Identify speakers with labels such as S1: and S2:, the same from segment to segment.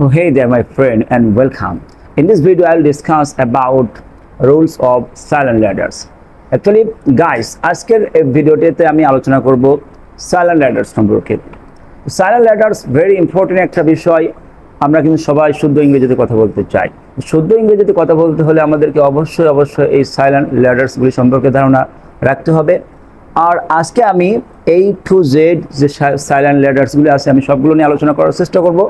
S1: Oh, hey there, my friend, and welcome. In this video, I'll discuss about rules of silent ladders. Actually, guys, আজকের এই ভিডিওটিতে আমি আলোচনা করব silent ladders সম্পর্কে। Silent ladders very important একটা বিষয়। আমরা কিন্তু সবাই শুদ্ধ ইংরেজিতে কথা বলতে চাই। শুদ্ধ ইংরেজিতে কথা বলতে হলে আমাদেরকে অবশ্যই এই silent ladders গুলি সম্পর্কে ধারণা রাখতে হবে। আর আজকে আমি A to Z যে silent ladders গুলি আছে আমি সবগুলো নিয়ে আলোচনা করার চেষ্টা করব।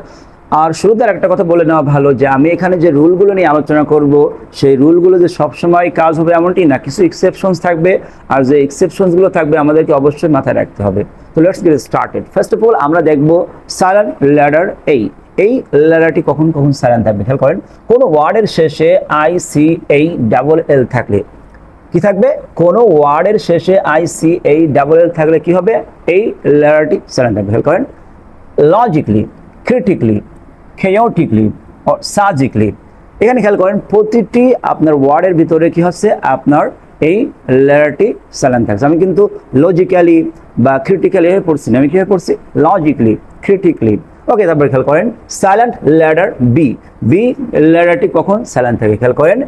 S1: আর শুরুতে একটা কথা বলে নেওয়া ভালো যে আমি এখানে যে রুলগুলো নিয়ে আলোচনা করব সেই রুলগুলো যে সবসময় কাজ হবে এমনটি না, কিছু এক্সেপশনস থাকবে, আর যে এক্সেপশনসগুলো থাকবে আমাদেরকে অবশ্যই মাথায় রাখতে হবে। তো let's get started. First of all আমরা দেখব সাইলেন্ট ল্যাডার এই ল্যাডারটি কখন সাইলেন্ট থাকবে। খেয়াল করেন, কোনো ওয়ার্ডের শেষে ICALL থাকলে কি থাকবে, কোনো ওয়ার্ডের শেষে ICALL থাকলে কি হবে, এই ল্যাডারটি সাইলেন্ট থাকবে। খেয়াল করেন, logically, critically, chaotically or surgically, এখানে খেয়াল করেন প্রতিটি আপনার ওয়ার্ডের ভিতরে কি হচ্ছে আপনার এই লেটারটি সাইলেন্ট থাকছে। আমি কিন্তু লজিক্যালি বা ক্রিটিক্যালি পড়ছি না, আমি কিভাবে পড়ছি, লজিক্যালি, ক্রিটিক্যালি। ওকে, তারপরে খেয়াল করেন সাইলেন্ট লেটার বি লেটারটি কখন সাইলেন্ট থাকে। খেয়াল করেন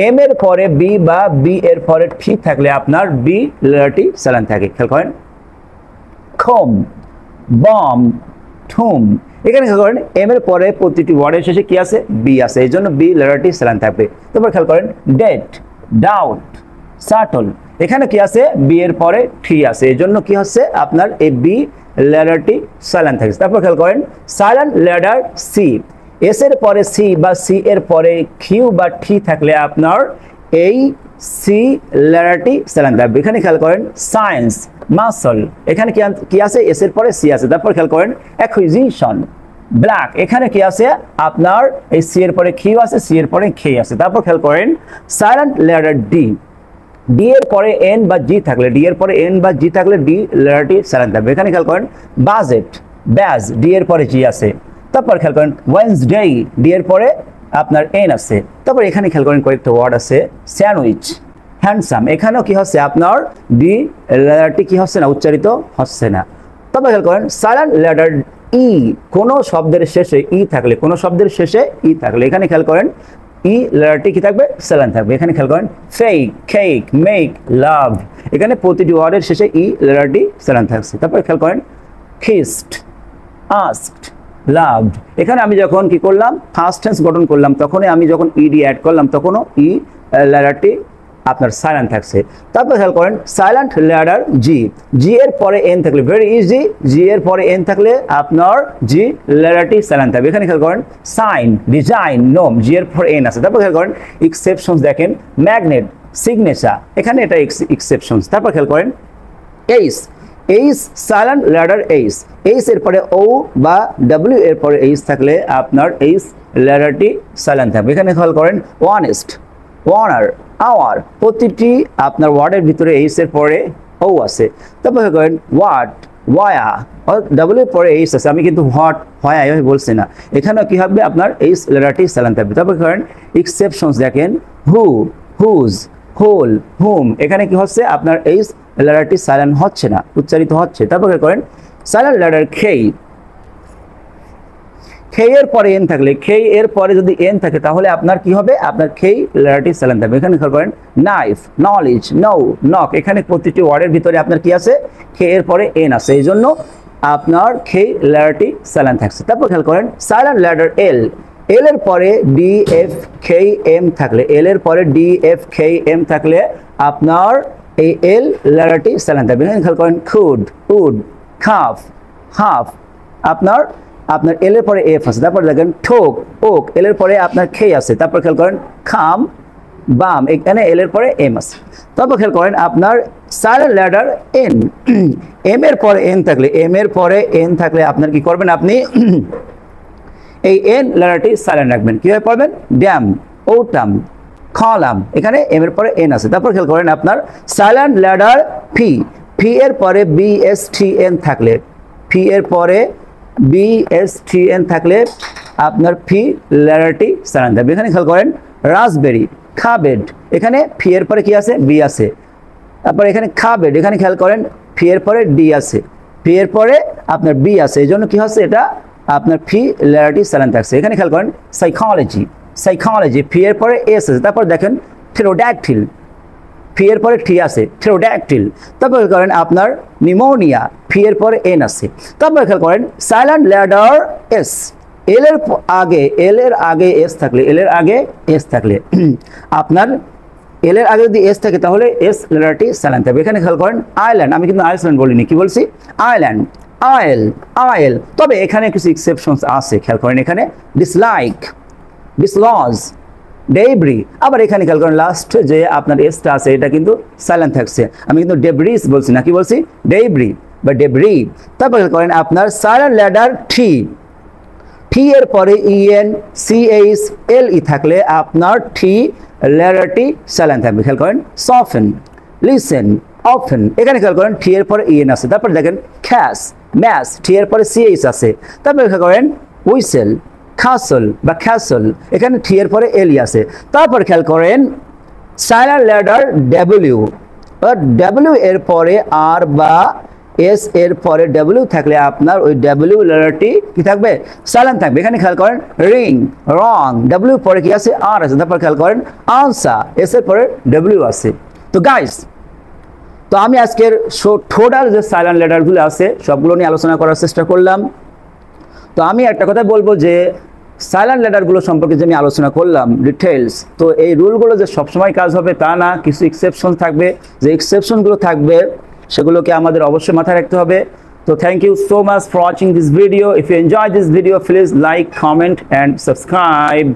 S1: এম এর পরে বি বা বি এর পরে ঠিক থাকলে আপনার বি লেটারটি সাইলেন্ট থাকে। খেয়াল করেন খম, বম, ঠুম, এখানে খেয়াল করেন এম এর পরে প্রতিটি ওয়ার্ডের শেষে কি আছে, বি আছে, এই জন্য বি লেটারটি সাইলেন্ট থাকবে। তারপর খেয়াল করেন ডেট, ডাউট, সাটল, এখানে কি আছে, বি এর পরে ঠি আছে, এই জন্য কি হচ্ছে আপনার এই বি লেটারটি সাইলেন্ট থাকছে। তারপর খেয়াল করেন সাইলেন্ট লেটার সি, এস এর পরে সি বা সি এর পরে কিউ বা ঠি থাকলে আপনার এই সি লেটারটি সাইলেন্ট থাকবে। এখানে খেয়াল করেন সায়েন্স, মাসল, এখানে কি আছে, এস এর পরে সি আছে। তারপর খেয়াল করেন অ্যাকুইজিশন, ব্ল্যাক, এখানে কি আছে আপনার এই সি এর পরে কিউ আছে, সি এর পরে কে আছে। তারপর খেয়াল করেন সাইলেন্ট লেটার ডি এর পরে এন বা জি থাকলে, ডি এর পরে এন বা জি থাকলে ডি লেটারটি সাইলেন্ট থাকবে। এখানে খেয়াল করেন বাজেট, ব্যাজ, ডি এর পরে জি আছে। তারপর খেয়াল করেন ওয়েডনেসডে, ডি এর পরে আপনার এন আছে। তারপর এখানে খেয়াল করেন কয়েকটা ওয়ার্ড আছে, স্যান্ডউইচ, হ্যান্ডসাম, এখানেও কি হচ্ছে আপনার ডি লেটারটি কি হচ্ছে না, উচ্চারিত হচ্ছে না। তবে খেয়াল করেন সাইলেন্ট লেটার ই, কোনো শব্দের শেষে ই থাকলে, কোনো শব্দের শেষে ই থাকলে, এখানে খেয়াল করেন ই লেটারটি কি থাকবে, সাইলেন্ট থাকবে। এখানে খেয়াল করেন ফেক, কেক, মেক, লাভ, এখানে প্রতিটি ওয়ার্ডের শেষে ই লেটারটি সাইলেন্ট থাকছে। তারপর খেয়াল করেন কিসড, আস্কড, লাভড, এখানে আমি যখন কি করলাম ফার্স্ট টেন্স গঠন করলাম তখনই আমি যখন ইডি অ্যাড করলাম তখনও ই লেটারটি আপনার সাইলেন্ট থাকছে। তারপর খেয়াল করেন সাইলেন্ট লেটার জি এর পরে এন থাকলে, ভেরি ইজি, জি এর পরে এন থাকলে আপনার জি লেটারটি সাইলেন্ট থাকবে। এখানে খেয়াল করেন সাইন, ডিজাইন, নোম, জি এর পরে এন আছে। তারপর খেয়াল করেন এক্সেপশনস দেখেন, ম্যাগনেট, সিগনেচার, এখানে এটা এক্সেপশনস। তারপর খেয়াল করেন এইস সাইলেন্ট লেটার এইস এর পরে ও বা ডাব্লিউ এর পরে এইস থাকলে আপনার এইস লেটারটি সাইলেন্ট থাকবে। এখানে খেয়াল করেন অনেস্ট, অনার, আওয়ার, প্রতিটি আপনার ওয়ার্ডের ভিতরে এইস এর পরে ও আছে। তারপর করেন হোয়াট, ওয়া, ডাব্লিউ এর পরে এইস আছে, আমি কিন্তু হোয়া এভাবে বলছি না, এখানেও কি হবে আপনার এইস লেটারটি সাইলেন্ট থাকবে। তারপর করেন এক্সেপশনস দেখেন হু, হুজ, হোল, হুম, এখানে কি হচ্ছে আপনার এইস লেটারটি সাইলেন্ট হচ্ছে না, উচ্চারিত হচ্ছে। তারপর করেন সাইলেন্ট লেটার খেই এর পরে এন থাকলে, খেই এর পরে যদি এন থাকে তাহলে আপনার কি হবে, আপনার খেই লেটারটি সাইলেন্ট থাকবে। এখানে খেয়াল করেন নাইফ, নলেজ, নক, এখানে প্রতিটি ওয়ার্ডের ভিতরে আপনার কি আছে, খে এর পরে এন আছে, এই জন্য আপনার খেই লেটারটি সাইলেন্ট থাকছে। তারপর খেয়াল করেন সাইলেন্ট লেটার এল এর পরে ডি এফ কে এম থাকলে, এল এর পরে ডি এফ কে এম থাকলে আপনার এই এল লেটারটি সাইলেন্ট থাকবে। এখানে খেয়াল করেন খুড, উড, খাফ, হাফ, আপনার এল এর পরে এফ আছে। তারপর দেখেন ঠোক, ওক, এল এর পরে আপনার খেই আছে। তারপর খেয়াল করেন খাম, বাম, এখানে এল এর পরে এম আছে। তারপর খেয়াল করেন আপনার সাইলেন্ট লেটার এন এম এর পরে এন থাকলে, এম এর পরে এন থাকলে আপনার কি করবেন, আপনি এই এন লেটারটি সাইলেন্ট রাখবেন। কিভাবে পড়বেন, ড্যাম, ওটাম, খলাম, এখানে এম এর পরে এন আছে। তারপর খেয়াল করেন আপনার সাইলেন্ট লেটার ফি এর পরে BSTN থাকলে, ফি এর পরে BSTN থাকলে আপনার ফি লেটারটি সাইলেন্ট থাকবে। এখানে খেয়াল করেন রাসবেরি, খাবেড, এখানে ফি এর পরে কি আছে, বি আছে। তারপর এখানে খাবেড, এখানে খেয়াল করেন ফি এর পরে ডি আছে, ফি এর পরে আপনার বি আছে, এই জন্য কি হচ্ছে এটা আপনার ফি লেটারটি সাইলেন্ট থাকছে। এখানে খেয়াল করেন সাইকোলজি, সাইকোলজি ফি এর পরে এস আছে, তারপর দেখেন থ্রোড্যাকটিল, ফি এর পরে টি আছে থ্রোড্যাকটিল, তারপর করেন আপনার নিউমোনিয়া, ফি এর পরে এন আছে, তারপর খেয়াল করেন সাইলেন্ট লেটার এস, এল এর আগে এস থাকলে, এল এর আগে এস থাকলে আপনার এল এর আগে যদি এস থাকে তাহলে এস লেটারটি সাইলেন্ট থাকবে। এখানে খেয়াল করেন আইল্যান্ড, আমি কিন্তু আইসল্যান্ড বলিনি, কি বলছি আইল্যান্ড, আইল, আইল, তবে এখানে কিছু এক্সেপশনস আছে, খেয়াল করেন এখানে ডিসলাইক, ডিসলজ, ডেব্রি, আবার এখানে খেয়াল করেন লাস্ট যে আপনার এসটা আছে এটা কিন্তু সাইলেন্ট থাকছে, আমি কিন্তু ডেব্রিস বলছি না, কি বলছি ডেব্রি বা ডেব্রি। তারপর খেয়াল করেন আপনার সাইলেন্ট লেটার টি, টি এর পরে ইএন সিএইচ এল ই থাকলে আপনার টি লেটারটি সাইলেন্ট থাকবে। খেয়াল করেন সফেন, লিসেন, অফেন, এখানে খেয়াল করেন টি এর পরে ইএন আছে, তারপর দেখেন খ্যাস, ম্যাস, টি এর পরে সিএইচ আছে, তারপর খেয়াল করেন উইসেল, খাসল বা খ্যাসল, এখানে টি এর পরে এল ই আছে, তারপর খেয়াল করেন সাইলেন্ট লেটার ডব্লিউ, ডব্লিউ এর পরে আর বা এস এর পরে ডব্লিউ থাকলে আপনার ওই ডব্লিউ লেটারটি কি থাকবে সাইলেন্ট থাকবে। এখানে খেয়াল করেন রিং, রং, ডব্লিউ পরে কি আছে আর আছে, তারপর খেয়াল করেন আনসার, এস এর পরে ডব্লিউ আছে। তো গাইস, তো আমি আজকের টোটাল যে সাইলেন্ট লেটারগুলো আছে সবগুলো নিয়ে আলোচনা করার চেষ্টা করলাম। তো আমি একটা কথা বলবো যে সাইলেন্ট লেটারগুলো সম্পর্কে যে আমি আলোচনা করলাম ডিটেলস, তো এই রুলগুলো যে সবসময় কাজ হবে তা না, কিছু এক্সেপশন থাকবে, যে এক্সেপশনগুলো থাকবে সেগুলোকে আমাদের অবশ্যই মাথায় রাখতে হবে। তো thank you so much for watching this video. If you enjoy this video please like, comment and subscribe.